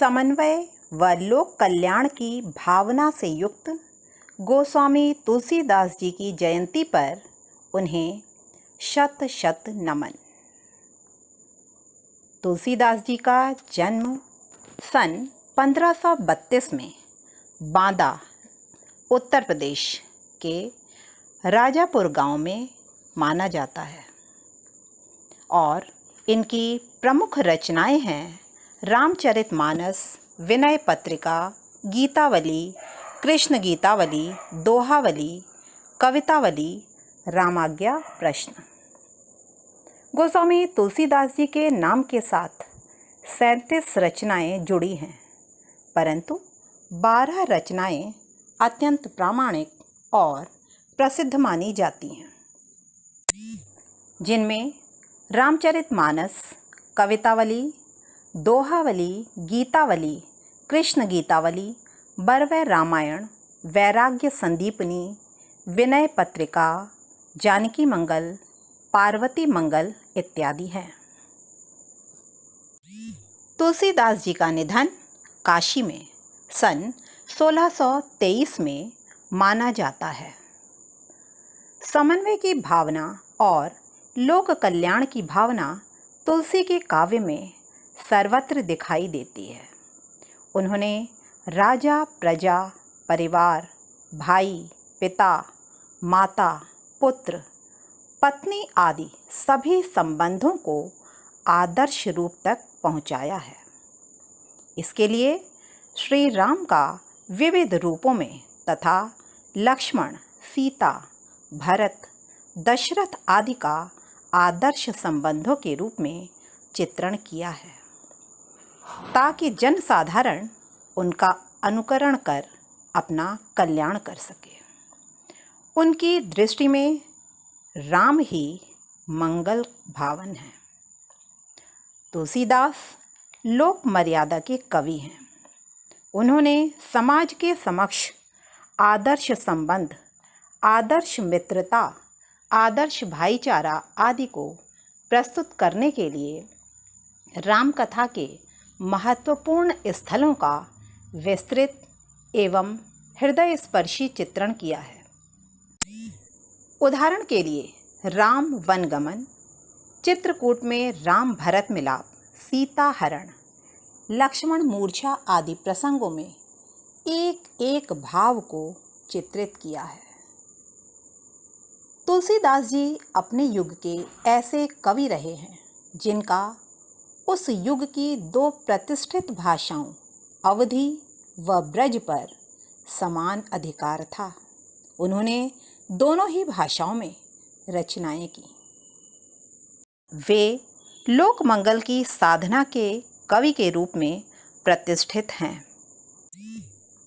समन्वय व लोक कल्याण की भावना से युक्त गोस्वामी तुलसीदास जी की जयंती पर उन्हें शत शत नमन। तुलसीदास जी का जन्म सन 1532 में बांदा, उत्तर प्रदेश के राजापुर गांव में माना जाता है और इनकी प्रमुख रचनाएं हैं रामचरितमानस, विनय पत्रिका, गीतावली, कृष्ण गीतावली, दोहावली, कवितावली, रामाज्ञा प्रश्न। गोस्वामी तुलसीदास जी के नाम के साथ 37 रचनाएं जुड़ी हैं, परंतु 12 रचनाएं अत्यंत प्रामाणिक और प्रसिद्ध मानी जाती हैं, जिनमें रामचरितमानस, कवितावली, दोहावली, गीतावली, कृष्ण गीतावली, बरवै रामायण, वैराग्य संदीपनी, विनय पत्रिका, जानकी मंगल, पार्वती मंगल इत्यादि हैं। तुलसीदास जी का निधन काशी में सन 1623 में माना जाता है। समन्वय की भावना और लोक कल्याण की भावना तुलसी के काव्य में सर्वत्र दिखाई देती है। उन्होंने राजा, प्रजा, परिवार, भाई, पिता, माता, पुत्र, पत्नी आदि सभी संबंधों को आदर्श रूप तक पहुंचाया है। इसके लिए श्री राम का विविध रूपों में तथा लक्ष्मण, सीता, भरत, दशरथ आदि का आदर्श संबंधों के रूप में चित्रण किया है, ताकि जन साधारण उनका अनुकरण कर अपना कल्याण कर सके। उनकी दृष्टि में राम ही मंगल भावन है। तुलसीदास लोक मर्यादा के कवि हैं। उन्होंने समाज के समक्ष आदर्श संबंध, आदर्श मित्रता, आदर्श भाईचारा आदि को प्रस्तुत करने के लिए राम कथा के महत्वपूर्ण स्थलों का विस्तृत एवं हृदय स्पर्शी चित्रण किया है। उदाहरण के लिए राम वनगमन, चित्रकूट में राम भरत मिलाप, सीता हरण, लक्ष्मण मूर्छा आदि प्रसंगों में एक एक भाव को चित्रित किया है। तुलसीदास जी अपने युग के ऐसे कवि रहे हैं जिनका उस युग की 2 प्रतिष्ठित भाषाओं अवधी व ब्रज पर समान अधिकार था। उन्होंने दोनों ही भाषाओं में रचनाएं की। वे लोक मंगल की साधना के कवि के रूप में प्रतिष्ठित हैं।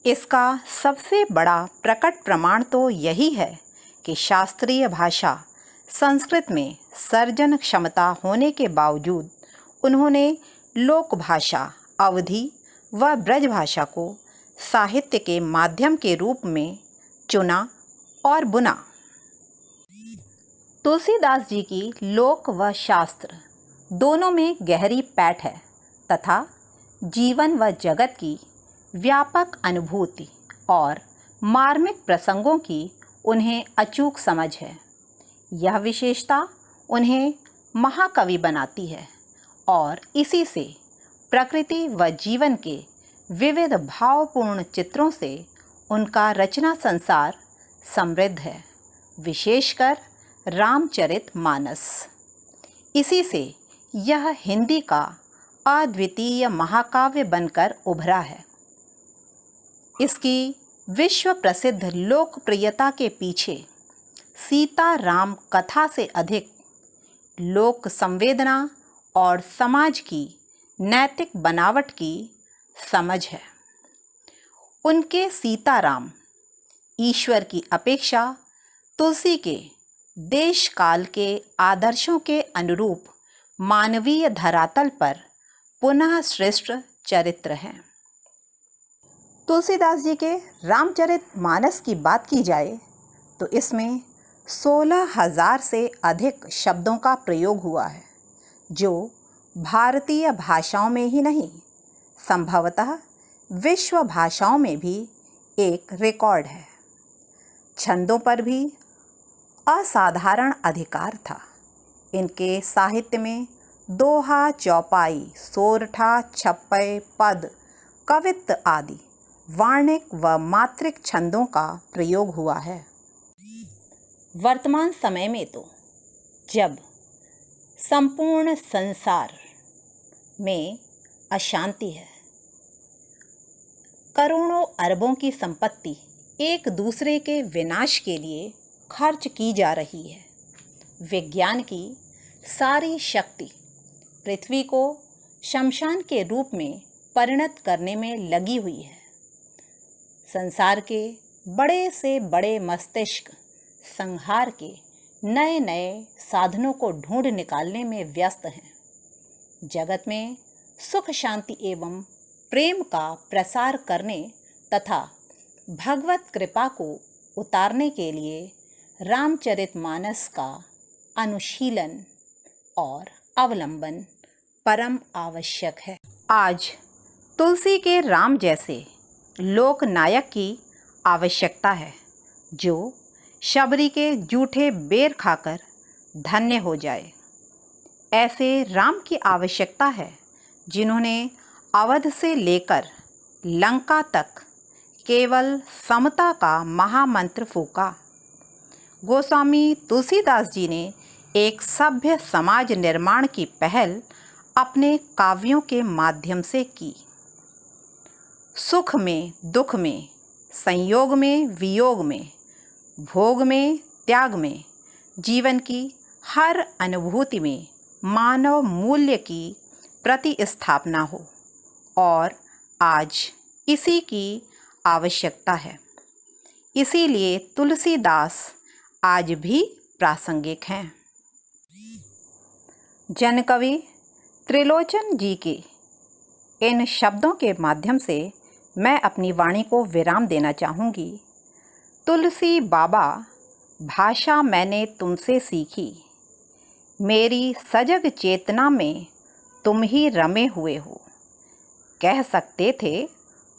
इसका सबसे बड़ा प्रकट प्रमाण तो यही है कि शास्त्रीय भाषा संस्कृत में सर्जन क्षमता होने के बावजूद उन्होंने लोक भाषा अवधी व ब्रज भाषा को साहित्य के माध्यम के रूप में चुना और बुना। तुलसीदास जी की लोक व शास्त्र दोनों में गहरी पैठ है तथा जीवन व जगत की व्यापक अनुभूति और मार्मिक प्रसंगों की उन्हें अचूक समझ है। यह विशेषता उन्हें महाकवि बनाती है और इसी से प्रकृति व जीवन के विविध भावपूर्ण चित्रों से उनका रचना संसार समृद्ध है, विशेषकर रामचरितमानस। इसी से यह हिंदी का अद्वितीय महाकाव्य बनकर उभरा है। इसकी विश्व प्रसिद्ध लोकप्रियता के पीछे सीता राम कथा से अधिक लोक संवेदना और समाज की नैतिक बनावट की समझ है। उनके सीताराम ईश्वर की अपेक्षा तुलसी के देश काल के आदर्शों के अनुरूप मानवीय धरातल पर पुनः श्रेष्ठ चरित्र हैं। तुलसीदास जी के रामचरितमानस की बात की जाए तो इसमें 16,000 से अधिक शब्दों का प्रयोग हुआ है, जो भारतीय भाषाओं में ही नहीं संभवतः विश्व भाषाओं में भी एक रिकॉर्ड है। छंदों पर भी असाधारण अधिकार था। इनके साहित्य में दोहा, चौपाई, सोरठा, छप्पय, पद, कवित्त आदि वार्णिक व मात्रिक छंदों का प्रयोग हुआ है। वर्तमान समय में तो जब संपूर्ण संसार में अशांति है, करोड़ों अरबों की संपत्ति एक दूसरे के विनाश के लिए खर्च की जा रही है, विज्ञान की सारी शक्ति पृथ्वी को शमशान के रूप में परिणत करने में लगी हुई है। संसार के बड़े से बड़े मस्तिष्क संहार के नए नए साधनों को ढूंढ निकालने में व्यस्त हैं। जगत में सुख, शांति एवं प्रेम का प्रसार करने तथा भगवत कृपा को उतारने के लिए रामचरितमानस का अनुशीलन और अवलंबन परम आवश्यक है। आज तुलसी के राम जैसे लोकनायक की आवश्यकता है, जो शबरी के जूठे बेर खाकर धन्य हो जाए। ऐसे राम की आवश्यकता है जिन्होंने अवध से लेकर लंका तक केवल समता का महामंत्र फूंका। गोस्वामी तुलसीदास जी ने एक सभ्य समाज निर्माण की पहल अपने काव्यों के माध्यम से की। सुख में, दुख में, संयोग में, वियोग में, भोग में, त्याग में, जीवन की हर अनुभूति में मानव मूल्य की प्रतिस्थापना हो, और आज इसी की आवश्यकता है। इसीलिए तुलसीदास आज भी प्रासंगिक हैं। जनकवि त्रिलोचन जी के इन शब्दों के माध्यम से मैं अपनी वाणी को विराम देना चाहूँगी। तुलसी बाबा, भाषा मैंने तुमसे सीखी, मेरी सजग चेतना में तुम ही रमे हुए हो। कह सकते थे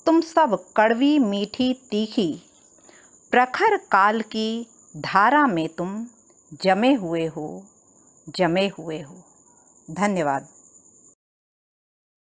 तुम सब कड़वी मीठी तीखी, प्रखर काल की धारा में तुम जमे हुए हो, जमे हुए हो। धन्यवाद।